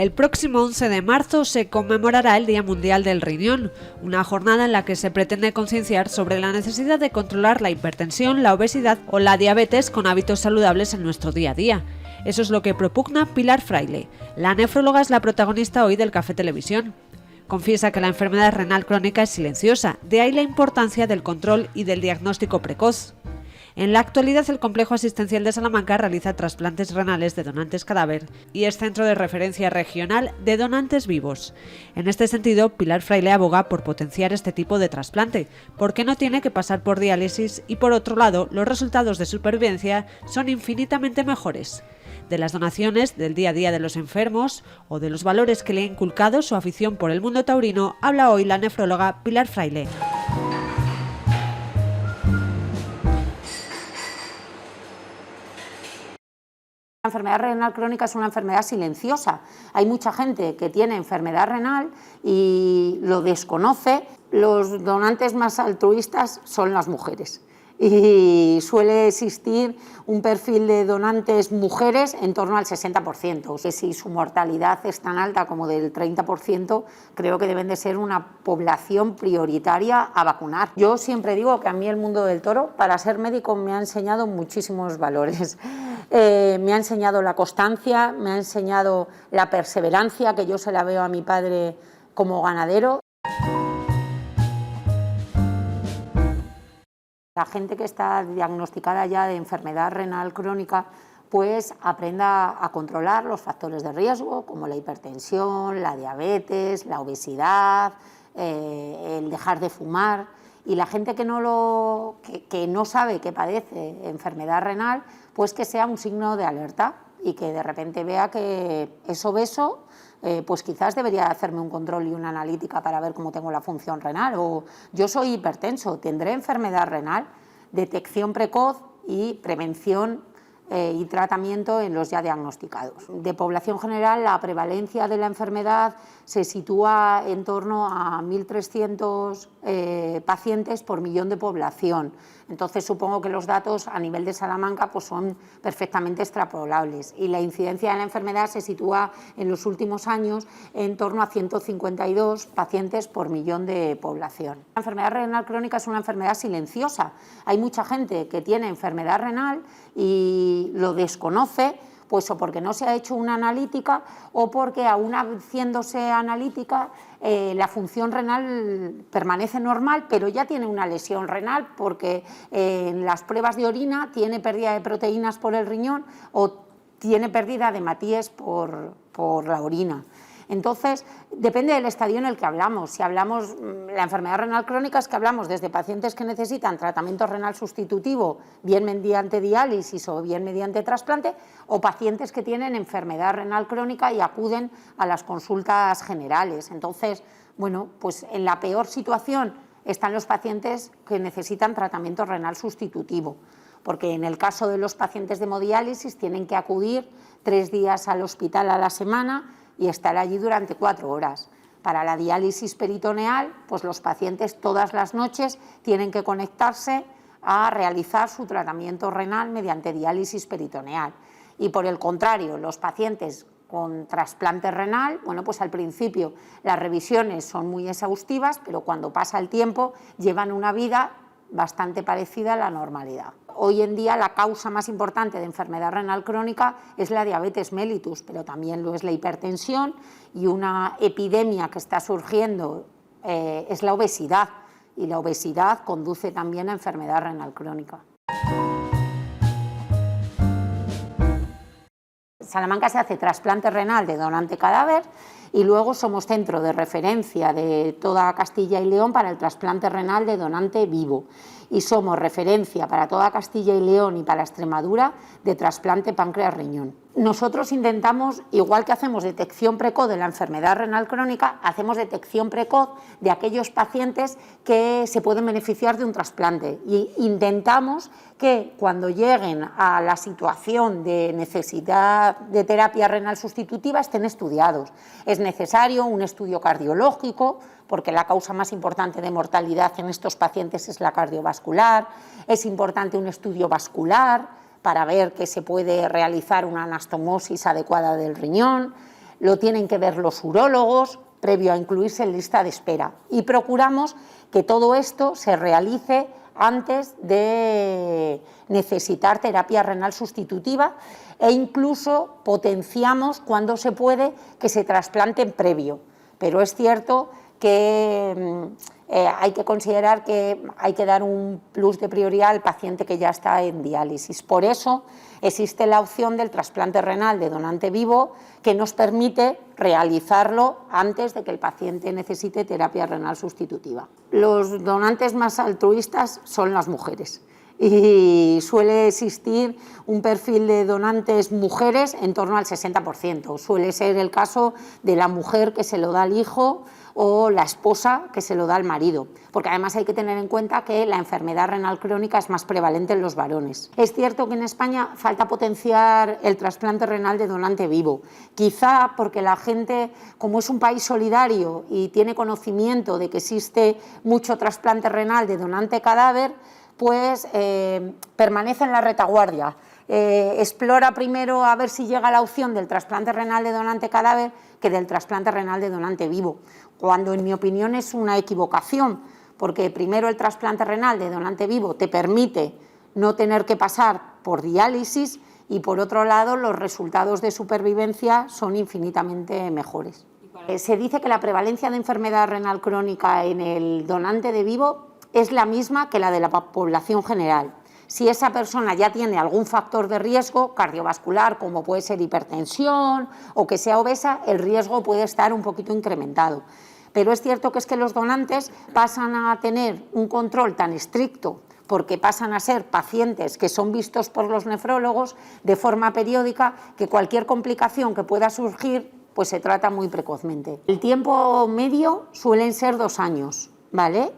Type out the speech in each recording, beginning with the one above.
El próximo 11 de marzo se conmemorará el Día Mundial del Riñón, una jornada en la que se pretende concienciar sobre la necesidad de controlar la hipertensión, la obesidad o la diabetes con hábitos saludables en nuestro día a día. Eso es lo que propugna Pilar Fraile. La nefróloga es la protagonista hoy del Café Televisión. Confiesa que la enfermedad renal crónica es silenciosa, de ahí la importancia del control y del diagnóstico precoz. En la actualidad, el Complejo Asistencial de Salamanca realiza trasplantes renales de donantes cadáver y es centro de referencia regional de donantes vivos. En este sentido, Pilar Fraile aboga por potenciar este tipo de trasplante, porque no tiene que pasar por diálisis y, por otro lado, los resultados de supervivencia son infinitamente mejores. De las donaciones, del día a día de los enfermos o de los valores que le ha inculcado su afición por el mundo taurino, habla hoy la nefróloga Pilar Fraile. La enfermedad renal crónica es una enfermedad silenciosa. Hay mucha gente que tiene enfermedad renal y lo desconoce. Los donantes más altruistas son las mujeres. Y suele existir un perfil de donantes mujeres en torno al 60%. Si su mortalidad es tan alta como del 30%, creo que deben de ser una población prioritaria a vacunar. Yo siempre digo que a mí el mundo del toro, para ser médico, me ha enseñado muchísimos valores. Me ha enseñado la constancia, me ha enseñado la perseverancia, que yo se la veo a mi padre como ganadero. La gente que está diagnosticada ya de enfermedad renal crónica, pues aprenda a controlar los factores de riesgo, como la hipertensión, la diabetes, la obesidad, el dejar de fumar. Y la gente que no sabe que padece enfermedad renal, pues que sea un signo de alerta y que de repente vea que es obeso, pues quizás debería hacerme un control y una analítica para ver cómo tengo la función renal, o yo soy hipertenso, tendré enfermedad renal, detección precoz y prevención y tratamiento en los ya diagnosticados. De población general, la prevalencia de la enfermedad se sitúa en torno a 1.300 pacientes por millón de población. Entonces supongo que los datos a nivel de Salamanca pues son perfectamente extrapolables, y la incidencia de la enfermedad se sitúa en los últimos años en torno a 152 pacientes por millón de población. La enfermedad renal crónica es una enfermedad silenciosa. Hay mucha gente que tiene enfermedad renal y lo desconoce, pues o porque no se ha hecho una analítica o porque aún haciéndose analítica la función renal permanece normal, pero ya tiene una lesión renal porque en las pruebas de orina tiene pérdida de proteínas por el riñón o tiene pérdida de hematíes por la orina. Entonces, depende del estadio en el que hablamos. Si hablamos la enfermedad renal crónica, es que hablamos desde pacientes que necesitan tratamiento renal sustitutivo, bien mediante diálisis o bien mediante trasplante, o pacientes que tienen enfermedad renal crónica y acuden a las consultas generales. Entonces, bueno, pues en la peor situación están los pacientes que necesitan tratamiento renal sustitutivo, porque en el caso de los pacientes de hemodiálisis tienen que acudir 3 días al hospital a la semana y estar allí durante 4 horas. Para la diálisis peritoneal, pues los pacientes todas las noches tienen que conectarse a realizar su tratamiento renal mediante diálisis peritoneal. Y por el contrario, los pacientes con trasplante renal, bueno, pues al principio las revisiones son muy exhaustivas, pero cuando pasa el tiempo llevan una vida bastante parecida a la normalidad. Hoy en día la causa más importante de enfermedad renal crónica es la diabetes mellitus, pero también lo es la hipertensión, y una epidemia que está surgiendo es la obesidad, y la obesidad conduce también a enfermedad renal crónica. En Salamanca se hace trasplante renal de donante cadáver y luego somos centro de referencia de toda Castilla y León para el trasplante renal de donante vivo, y somos referencia para toda Castilla y León y para Extremadura de trasplante páncreas-riñón. Nosotros intentamos, igual que hacemos detección precoz de la enfermedad renal crónica, hacemos detección precoz de aquellos pacientes que se pueden beneficiar de un trasplante, y intentamos que cuando lleguen a la situación de necesidad de terapia renal sustitutiva estén estudiados. Es necesario un estudio cardiológico, porque la causa más importante de mortalidad en estos pacientes es la cardiovascular. Es importante un estudio vascular para ver que se puede realizar una anastomosis adecuada del riñón. lo tienen que ver los urólogos previo a incluirse en lista de espera. Y procuramos que todo esto se realice antes de necesitar terapia renal sustitutiva e incluso potenciamos cuando se puede que se trasplanten previo. Pero es cierto que hay que considerar que hay que dar un plus de prioridad al paciente que ya está en diálisis. Por eso existe la opción del trasplante renal de donante vivo que nos permite realizarlo antes de que el paciente necesite terapia renal sustitutiva. Los donantes más altruistas son las mujeres y suele existir un perfil de donantes mujeres en torno al 60%. Suele ser el caso de la mujer que se lo da al hijo o la esposa que se lo da al marido, porque además hay que tener en cuenta que la enfermedad renal crónica es más prevalente en los varones. Es cierto que en España falta potenciar el trasplante renal de donante vivo, quizá porque la gente, como es un país solidario y tiene conocimiento de que existe mucho trasplante renal de donante cadáver, pues permanece en la retaguardia. Explora primero a ver si llega la opción del trasplante renal de donante cadáver que del trasplante renal de donante vivo, cuando en mi opinión es una equivocación, porque primero el trasplante renal de donante vivo te permite no tener que pasar por diálisis y por otro lado los resultados de supervivencia son infinitamente mejores. Se dice que la prevalencia de enfermedad renal crónica en el donante de vivo es la misma que la de la población general. Si esa persona ya tiene algún factor de riesgo cardiovascular, como puede ser hipertensión o que sea obesa, el riesgo puede estar un poquito incrementado. Pero es cierto que es que los donantes pasan a tener un control tan estricto porque pasan a ser pacientes que son vistos por los nefrólogos de forma periódica, que cualquier complicación que pueda surgir pues se trata muy precozmente. El tiempo medio suelen ser 2 años, ¿vale?,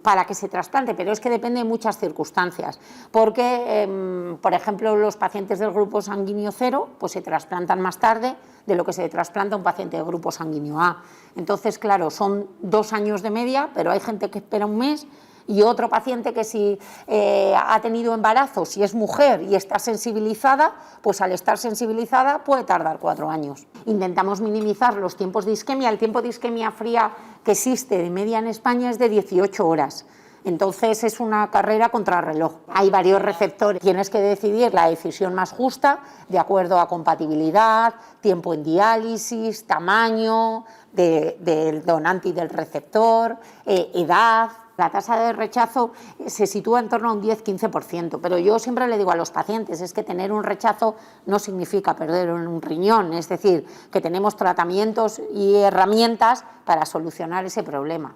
para que se trasplante, pero es que depende de muchas circunstancias, porque, por ejemplo, los pacientes del grupo sanguíneo 0 pues se trasplantan más tarde de lo que se trasplanta un paciente del grupo sanguíneo A. Entonces, claro, son 2 años de media, pero hay gente que espera un mes y otro paciente que si ha tenido embarazo, si es mujer y está sensibilizada, pues al estar sensibilizada puede tardar 4 años. Intentamos minimizar los tiempos de isquemia. El tiempo de isquemia fría que existe de media en España es de 18 horas. Entonces es una carrera contrarreloj. Hay varios receptores. Tienes que decidir la decisión más justa de acuerdo a compatibilidad, tiempo en diálisis, tamaño del donante y del receptor, edad. La tasa de rechazo se sitúa en torno a un 10-15%, pero yo siempre le digo a los pacientes, es que tener un rechazo no significa perder un riñón, es decir, que tenemos tratamientos y herramientas para solucionar ese problema.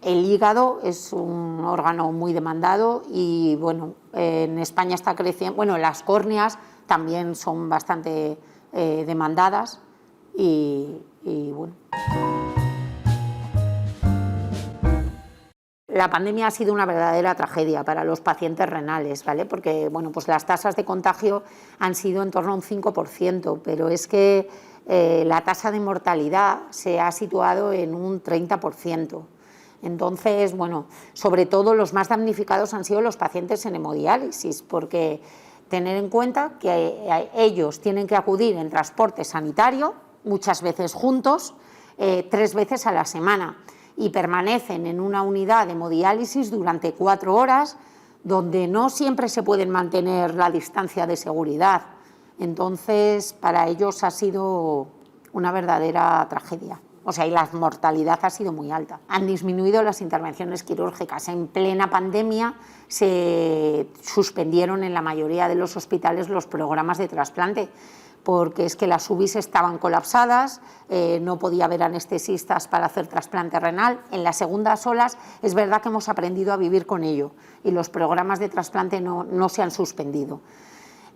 El hígado es un órgano muy demandado y bueno, en España está creciendo, bueno, las córneas también son bastante demandadas y bueno. La pandemia ha sido una verdadera tragedia para los pacientes renales, ¿vale? Porque bueno, pues las tasas de contagio han sido en torno a un 5%, pero es que la tasa de mortalidad se ha situado en un 30%. Entonces, bueno, sobre todo los más damnificados han sido los pacientes en hemodiálisis, porque tener en cuenta que ellos tienen que acudir en transporte sanitario, muchas veces juntos, 3 veces a la semana, y permanecen en una unidad de hemodiálisis durante 4 horas, donde no siempre se pueden mantener la distancia de seguridad. Entonces, para ellos ha sido una verdadera tragedia. O sea, y la mortalidad ha sido muy alta. Han disminuido las intervenciones quirúrgicas. En plena pandemia se suspendieron en la mayoría de los hospitales los programas de trasplante, porque es que las UBIs estaban colapsadas, no podía haber anestesistas para hacer trasplante renal. En las segundas olas es verdad que hemos aprendido a vivir con ello y los programas de trasplante no se han suspendido.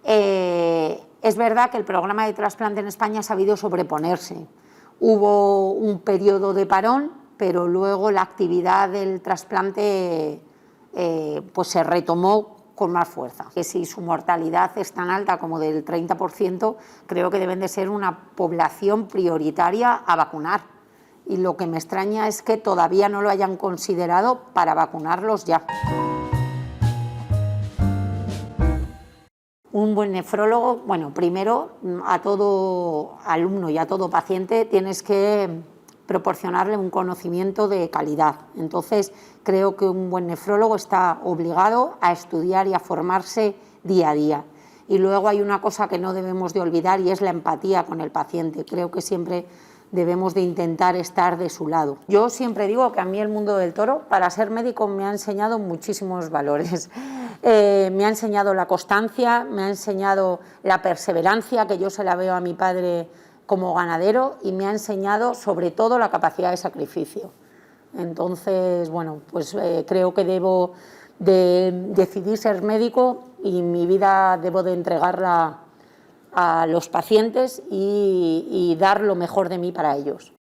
Es verdad que el programa de trasplante en España ha sabido sobreponerse. Hubo un periodo de parón, pero luego la actividad del trasplante pues se retomó con más fuerza. Que si su mortalidad es tan alta como del 30%, creo que deben de ser una población prioritaria a vacunar. Y lo que me extraña es que todavía no lo hayan considerado para vacunarlos ya. Un buen nefrólogo, bueno, primero a todo alumno y a todo paciente tienes que proporcionarle un conocimiento de calidad. Entonces, creo que un buen nefrólogo está obligado a estudiar y a formarse día a día. Y luego hay una cosa que no debemos de olvidar y es la empatía con el paciente. Creo que siempre debemos de intentar estar de su lado. Yo siempre digo que a mí el mundo del toro, para ser médico, me ha enseñado muchísimos valores. Me ha enseñado la constancia, me ha enseñado la perseverancia, que yo se la veo a mi padre como ganadero, y me ha enseñado sobre todo la capacidad de sacrificio. Entonces, bueno, pues creo que debo de decidir ser médico y mi vida debo de entregarla a los pacientes y dar lo mejor de mí para ellos.